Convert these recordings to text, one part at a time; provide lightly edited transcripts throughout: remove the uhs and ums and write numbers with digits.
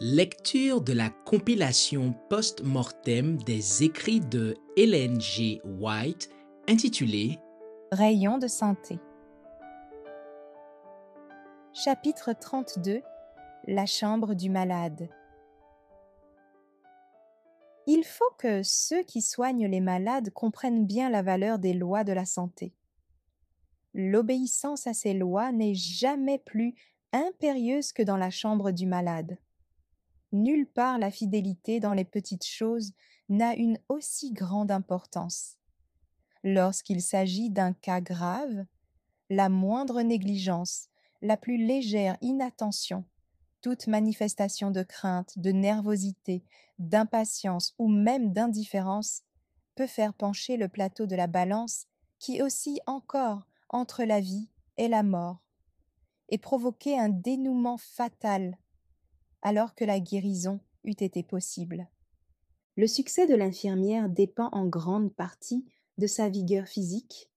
Lecture de la compilation post-mortem des écrits de Ellen G. White intitulée Rayon de santé. Chapitre 32. La chambre du malade. Il faut que ceux qui soignent les malades comprennent bien la valeur des lois de la santé. L'obéissance à ces lois n'est jamais plus impérieuse que dans la chambre du malade. Nulle part la fidélité dans les petites choses n'a une aussi grande importance. Lorsqu'il s'agit d'un cas grave, la moindre négligence, la plus légère inattention, toute manifestation de crainte, de nervosité, d'impatience ou même d'indifférence peut faire pencher le plateau de la balance qui oscille encore entre la vie et la mort, et provoquer un dénouement fatal alors que la guérison eût été possible. Le succès de l'infirmière dépend en grande partie de sa vigueur physique.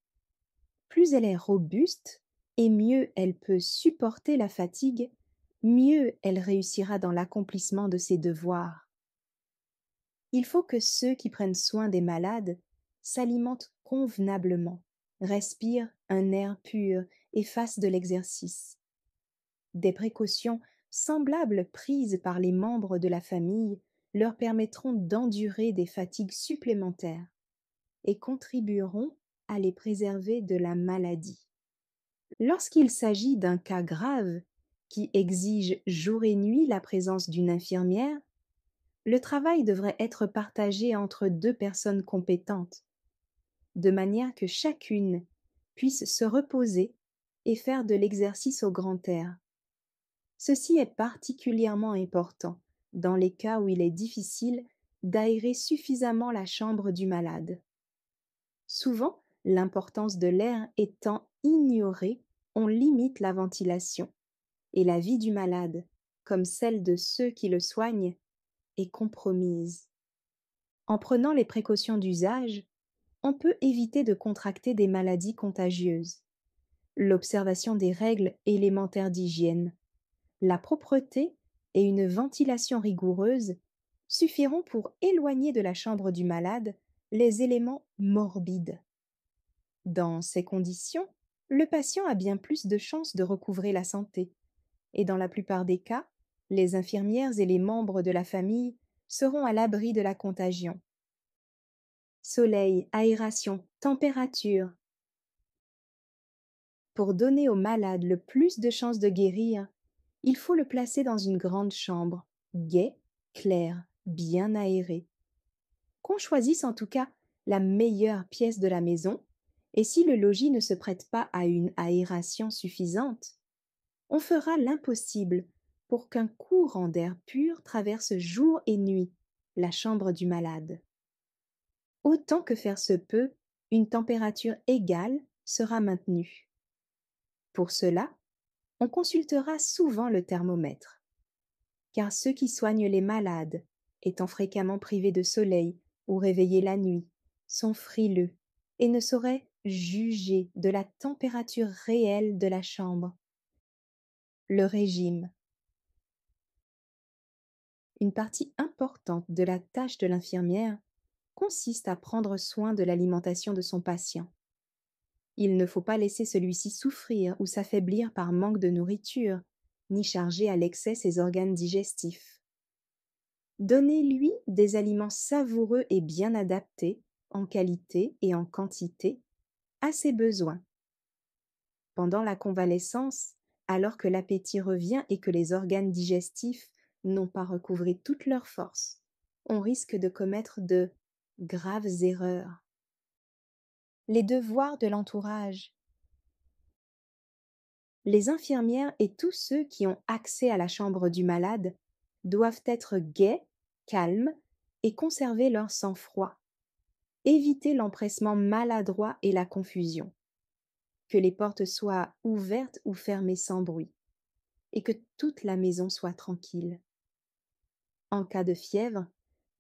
Plus elle est robuste et mieux elle peut supporter la fatigue, mieux elle réussira dans l'accomplissement de ses devoirs. Il faut que ceux qui prennent soin des malades s'alimentent convenablement, respirent un air pur et fassent de l'exercice. Des précautions semblables prises par les membres de la famille leur permettront d'endurer des fatigues supplémentaires et contribueront à les préserver de la maladie. Lorsqu'il s'agit d'un cas grave qui exige jour et nuit la présence d'une infirmière, le travail devrait être partagé entre deux personnes compétentes, de manière que chacune puisse se reposer et faire de l'exercice au grand air. Ceci est particulièrement important dans les cas où il est difficile d'aérer suffisamment la chambre du malade. Souvent, l'importance de l'air étant ignorée, on limite la ventilation, et la vie du malade, comme celle de ceux qui le soignent, est compromise. En prenant les précautions d'usage, on peut éviter de contracter des maladies contagieuses. L'observation des règles élémentaires d'hygiène, la propreté et une ventilation rigoureuse suffiront pour éloigner de la chambre du malade les éléments morbides. Dans ces conditions, le patient a bien plus de chances de recouvrer la santé, et dans la plupart des cas, les infirmières et les membres de la famille seront à l'abri de la contagion. Soleil, aération, température. Pour donner au malade le plus de chances de guérir, il faut le placer dans une grande chambre, gaie, claire, bien aérée. Qu'on choisisse en tout cas la meilleure pièce de la maison, et si le logis ne se prête pas à une aération suffisante, on fera l'impossible pour qu'un courant d'air pur traverse jour et nuit la chambre du malade. Autant que faire se peut, une température égale sera maintenue. Pour cela, on consultera souvent le thermomètre, car ceux qui soignent les malades, étant fréquemment privés de soleil ou réveillés la nuit, sont frileux et ne sauraient juger de la température réelle de la chambre. Le régime. Une partie importante de la tâche de l'infirmière consiste à prendre soin de l'alimentation de son patient. Il ne faut pas laisser celui-ci souffrir ou s'affaiblir par manque de nourriture, ni charger à l'excès ses organes digestifs. Donnez-lui des aliments savoureux et bien adaptés, en qualité et en quantité, à ses besoins. Pendant la convalescence, alors que l'appétit revient et que les organes digestifs n'ont pas recouvré toute leur force, on risque de commettre de graves erreurs. Les devoirs de l'entourage. Les infirmières et tous ceux qui ont accès à la chambre du malade doivent être gais, calmes et conserver leur sang-froid. Éviter l'empressement maladroit et la confusion. Que les portes soient ouvertes ou fermées sans bruit, et que toute la maison soit tranquille. En cas de fièvre,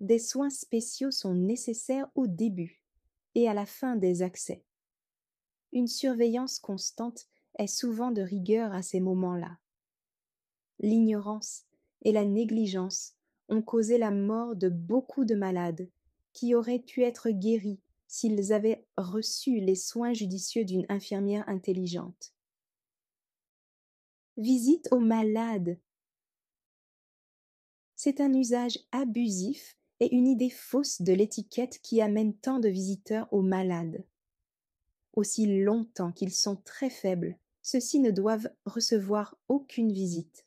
des soins spéciaux sont nécessaires au début et à la fin des accès. Une surveillance constante est souvent de rigueur à ces moments-là. L'ignorance et la négligence ont causé la mort de beaucoup de malades qui auraient pu être guéris s'ils avaient reçu les soins judicieux d'une infirmière intelligente. Visite aux malades. C'est un usage abusif et une idée fausse de l'étiquette qui amène tant de visiteurs aux malades. Aussi longtemps qu'ils sont très faibles, ceux-ci ne doivent recevoir aucune visite.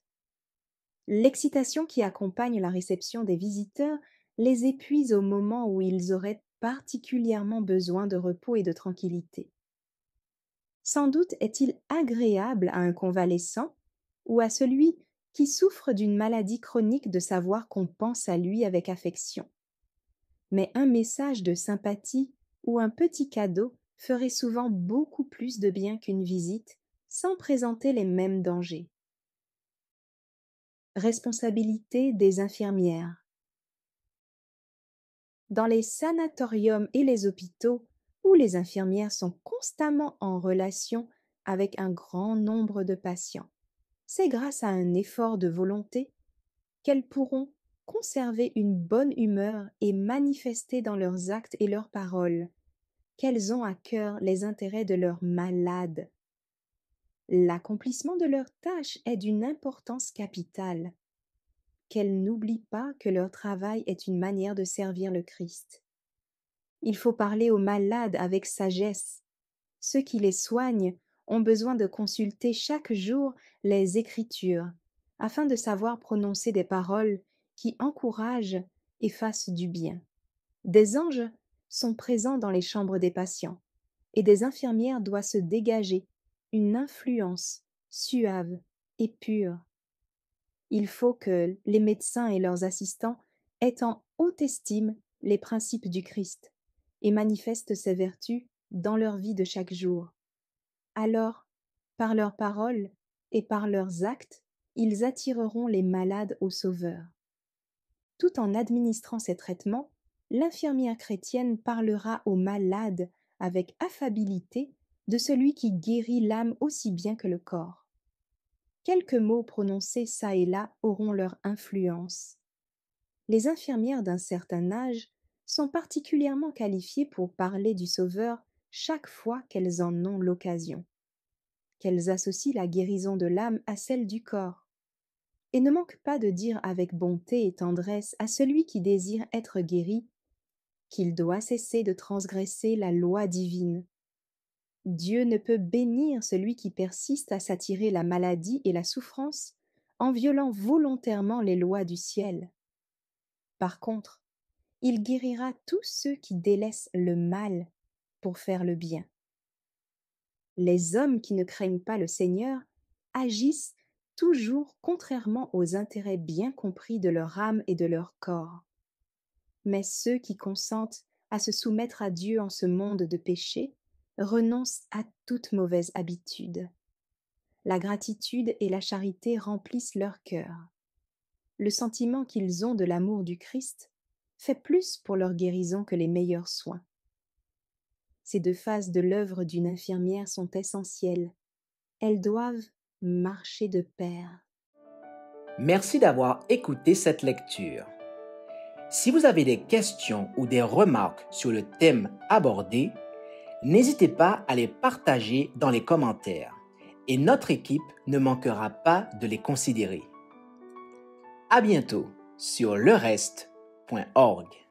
L'excitation qui accompagne la réception des visiteurs les épuise au moment où ils auraient particulièrement besoin de repos et de tranquillité. Sans doute est-il agréable à un convalescent ou à celui qui souffre d'une maladie chronique de savoir qu'on pense à lui avec affection. Mais un message de sympathie ou un petit cadeau ferait souvent beaucoup plus de bien qu'une visite, sans présenter les mêmes dangers. Responsabilité des infirmières. Dans les sanatoriums et les hôpitaux, où les infirmières sont constamment en relation avec un grand nombre de patients, c'est grâce à un effort de volonté qu'elles pourront conserver une bonne humeur et manifester dans leurs actes et leurs paroles qu'elles ont à cœur les intérêts de leurs malades. L'accomplissement de leurs tâches est d'une importance capitale. Qu'elles n'oublient pas que leur travail est une manière de servir le Christ. Il faut parler aux malades avec sagesse. Ceux qui les soignent ont besoin de consulter chaque jour les Écritures, afin de savoir prononcer des paroles qui encouragent et fassent du bien. Des anges sont présents dans les chambres des patients, et des infirmières doivent se dégager une influence suave et pure. Il faut que les médecins et leurs assistants aient en haute estime les principes du Christ et manifestent ses vertus dans leur vie de chaque jour. Alors, par leurs paroles et par leurs actes, ils attireront les malades au Sauveur. Tout en administrant ces traitements, l'infirmière chrétienne parlera aux malades avec affabilité de celui qui guérit l'âme aussi bien que le corps. Quelques mots prononcés çà et là auront leur influence. Les infirmières d'un certain âge sont particulièrement qualifiées pour parler du Sauveur chaque fois qu'elles en ont l'occasion. Qu'elles associent la guérison de l'âme à celle du corps, et ne manquent pas de dire avec bonté et tendresse à celui qui désire être guéri qu'il doit cesser de transgresser la loi divine. Dieu ne peut bénir celui qui persiste à s'attirer la maladie et la souffrance en violant volontairement les lois du ciel. Par contre, il guérira tous ceux qui délaissent le mal pour faire le bien. Les hommes qui ne craignent pas le Seigneur agissent toujours contrairement aux intérêts bien compris de leur âme et de leur corps. Mais ceux qui consentent à se soumettre à Dieu en ce monde de péché renoncent à toute mauvaise habitude. La gratitude et la charité remplissent leur cœur. Le sentiment qu'ils ont de l'amour du Christ fait plus pour leur guérison que les meilleurs soins. Ces deux phases de l'œuvre d'une infirmière sont essentielles. Elles doivent marcher de pair. Merci d'avoir écouté cette lecture. Si vous avez des questions ou des remarques sur le thème abordé, n'hésitez pas à les partager dans les commentaires et notre équipe ne manquera pas de les considérer. À bientôt sur lereste.org.